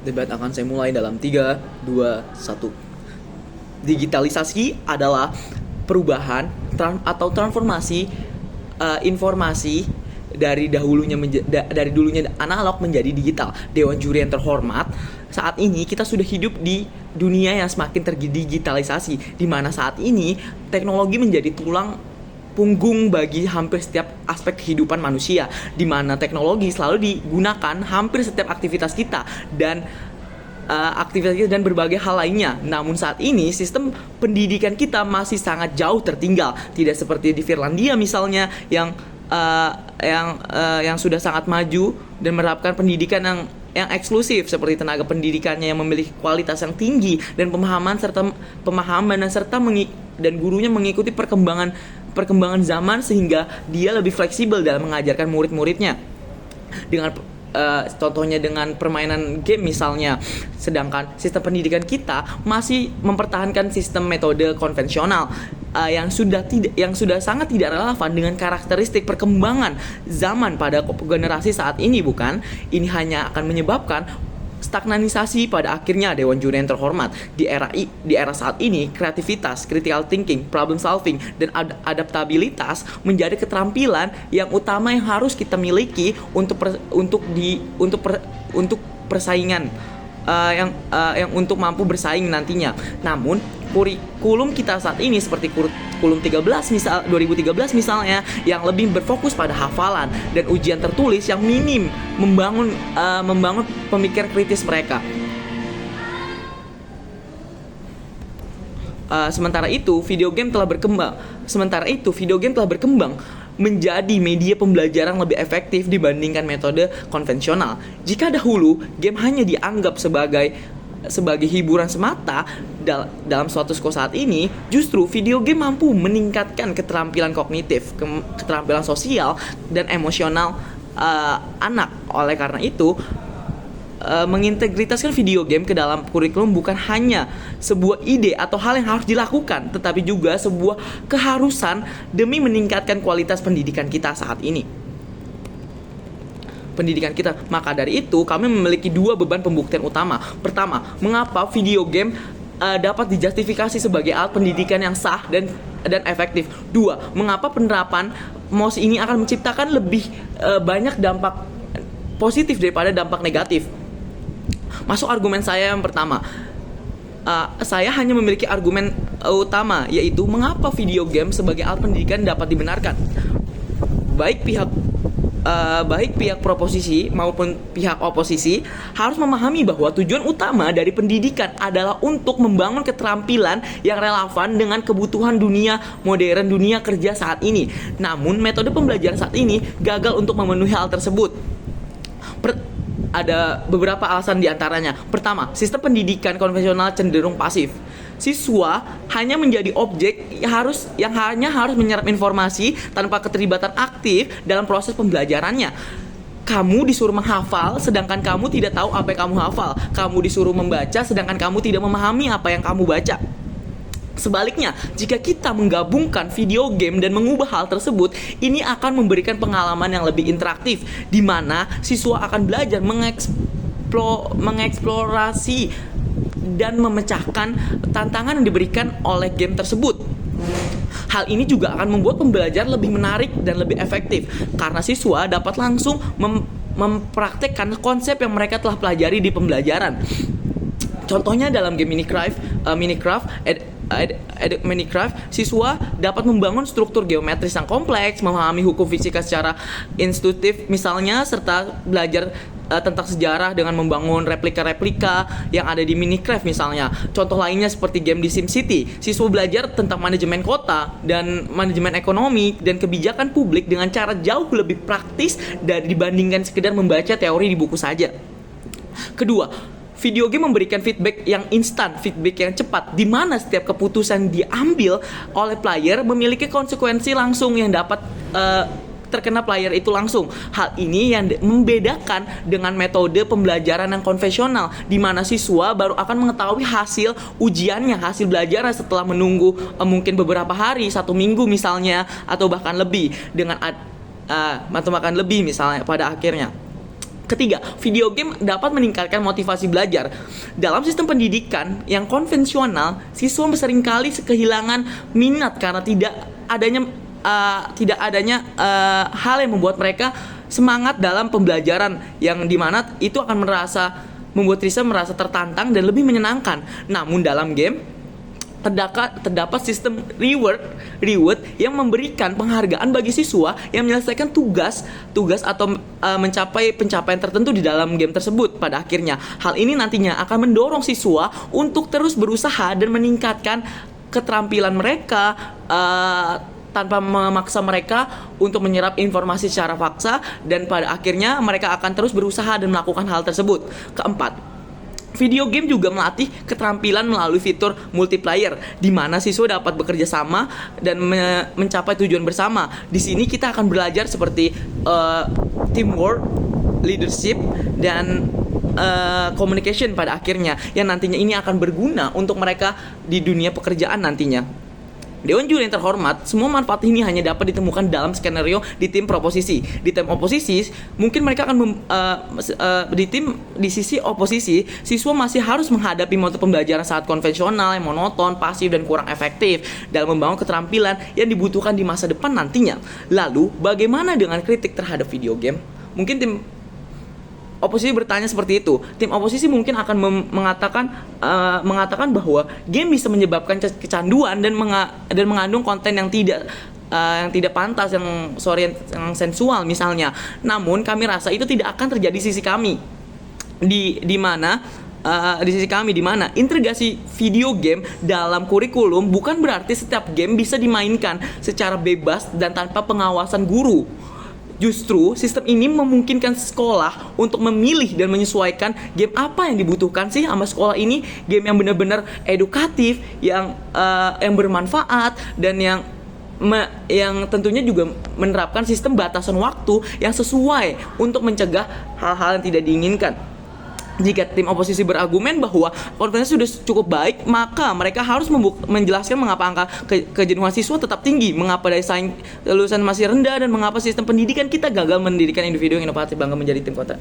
Debat akan saya mulai dalam 3, 2, 1. Digitalisasi adalah perubahan atau transformasi informasi dari dulunya analog menjadi digital. Dewan juri yang terhormat, saat ini kita sudah hidup di dunia yang semakin terdigitalisasi, di mana saat ini teknologi menjadi tulang punggung bagi hampir setiap aspek kehidupan manusia, di mana teknologi selalu digunakan hampir setiap aktivitas kita dan berbagai hal lainnya. Namun saat ini sistem pendidikan kita masih sangat jauh tertinggal, tidak seperti di Finlandia misalnya yang sudah sangat maju dan menerapkan pendidikan yang eksklusif, seperti tenaga pendidikannya yang memiliki kualitas yang tinggi dan dan gurunya mengikuti perkembangan zaman sehingga dia lebih fleksibel dalam mengajarkan murid-muridnya dengan contohnya dengan permainan game misalnya. Sedangkan sistem pendidikan kita masih mempertahankan sistem metode konvensional yang sudah sangat tidak relevan dengan karakteristik perkembangan zaman pada generasi saat ini, bukan? Ini hanya akan menyebabkan stagnanisasi pada akhirnya Dewan Juri yang terhormat. Di era saat ini, kreativitas, critical thinking, problem solving, dan adaptabilitas menjadi keterampilan yang utama yang harus kita miliki untuk persaingan yang untuk mampu bersaing nantinya. Namun kurikulum kita saat ini seperti kurikulum 2013 misalnya, yang lebih berfokus pada hafalan dan ujian tertulis yang minim membangun pemikiran kritis mereka. Sementara itu video game telah berkembang menjadi media pembelajaran lebih efektif dibandingkan metode konvensional. Jika dahulu game hanya dianggap sebagai hiburan semata, dalam suatu saat ini justru video game mampu meningkatkan keterampilan kognitif, keterampilan sosial dan emosional anak. Oleh karena itu, mengintegritaskan video game ke dalam kurikulum bukan hanya sebuah ide atau hal yang harus dilakukan, tetapi juga sebuah keharusan demi meningkatkan kualitas pendidikan kita saat ini. Maka dari itu, kami memiliki 2 beban pembuktian utama. Pertama, mengapa video game dapat dijustifikasi sebagai alat pendidikan yang sah dan efektif. 2, mengapa penerapan MOS ini akan menciptakan lebih banyak dampak positif daripada dampak negatif. Masuk argumen saya yang pertama. Saya hanya memiliki argumen utama, yaitu mengapa video game sebagai alat pendidikan dapat dibenarkan. Baik pihak proposisi maupun pihak oposisi harus memahami bahwa tujuan utama dari pendidikan adalah untuk membangun keterampilan yang relevan dengan kebutuhan dunia modern, dunia kerja saat ini. Namun metode pembelajaran saat ini gagal untuk memenuhi hal tersebut. Ada beberapa alasan diantaranya. Pertama, sistem pendidikan konvensional cenderung pasif. Siswa hanya menjadi objek yang hanya harus menyerap informasi tanpa keterlibatan aktif dalam proses pembelajarannya. Kamu disuruh menghafal, sedangkan kamu tidak tahu apa yang kamu hafal. Kamu disuruh membaca, sedangkan kamu tidak memahami apa yang kamu baca. Sebaliknya, jika kita menggabungkan video game dan mengubah hal tersebut, ini akan memberikan pengalaman yang lebih interaktif, di mana siswa akan belajar mengeksplorasi dan memecahkan tantangan yang diberikan oleh game tersebut. Hal ini juga akan membuat pembelajaran lebih menarik dan lebih efektif, karena siswa dapat langsung mempraktekkan konsep yang mereka telah pelajari di pembelajaran. Contohnya dalam game Minecraft, siswa dapat membangun struktur geometris yang kompleks, memahami hukum fisika secara intuitif misalnya, serta belajar tentang sejarah dengan membangun replika-replika yang ada di Minecraft misalnya. Contoh lainnya seperti game di SimCity, siswa belajar tentang manajemen kota dan manajemen ekonomi dan kebijakan publik dengan cara jauh lebih praktis dibandingkan sekedar membaca teori di buku saja. Kedua, video game memberikan feedback yang instan, feedback yang cepat, di mana setiap keputusan diambil oleh player memiliki konsekuensi langsung yang dapat terkena player itu langsung. Hal ini yang membedakan dengan metode pembelajaran yang konvensional, di mana siswa baru akan mengetahui hasil ujiannya, hasil belajarnya setelah menunggu mungkin beberapa hari, 1 minggu misalnya, atau bahkan lebih misalnya pada akhirnya. Ketiga, video game dapat meningkatkan motivasi belajar. Dalam sistem pendidikan yang konvensional, siswa seringkali kehilangan minat karena tidak adanya hal yang membuat mereka semangat dalam pembelajaran, yang dimana itu akan membuat siswa merasa tertantang dan lebih menyenangkan. Namun dalam game terdapat sistem reward yang memberikan penghargaan bagi siswa yang menyelesaikan tugas atau mencapai pencapaian tertentu di dalam game tersebut. Pada akhirnya, hal ini nantinya akan mendorong siswa untuk terus berusaha dan meningkatkan keterampilan mereka tanpa memaksa mereka untuk menyerap informasi secara paksa, dan pada akhirnya mereka akan terus berusaha dan melakukan hal tersebut. Keempat, video game juga melatih keterampilan melalui fitur multiplayer, di mana siswa dapat bekerja sama dan mencapai tujuan bersama. Di sini kita akan belajar seperti teamwork, leadership, dan communication pada akhirnya, yang nantinya ini akan berguna untuk mereka di dunia pekerjaan nantinya. Dewan juri yang terhormat, semua manfaat ini hanya dapat ditemukan dalam skenario di tim proposisi. Di tim oposisi, mungkin mereka akan di sisi oposisi, siswa masih harus menghadapi metode pembelajaran sangat konvensional yang monoton, pasif, dan kurang efektif dalam membangun keterampilan yang dibutuhkan di masa depan nantinya. Lalu, bagaimana dengan kritik terhadap video game? Mungkin tim oposisi bertanya seperti itu. Tim oposisi mungkin akan mengatakan bahwa game bisa menyebabkan kecanduan dan mengandung konten yang tidak pantas, yang sensual misalnya. Namun kami rasa itu tidak akan terjadi di sisi kami. Di mana integrasi video game dalam kurikulum bukan berarti setiap game bisa dimainkan secara bebas dan tanpa pengawasan guru. Justru, sistem ini memungkinkan sekolah untuk memilih dan menyesuaikan game apa yang dibutuhkan sih sama sekolah ini. Game yang benar-benar edukatif, yang bermanfaat, dan yang tentunya juga menerapkan sistem batasan waktu yang sesuai untuk mencegah hal-hal yang tidak diinginkan. Jika tim oposisi berargumen bahwa konvensi sudah cukup baik, maka mereka harus menjelaskan mengapa angka kejenuhan siswa tetap tinggi, mengapa daya saing lulusan masih rendah, dan mengapa sistem pendidikan kita gagal mendidikan individu yang inovatif bangga menjadi tim kota.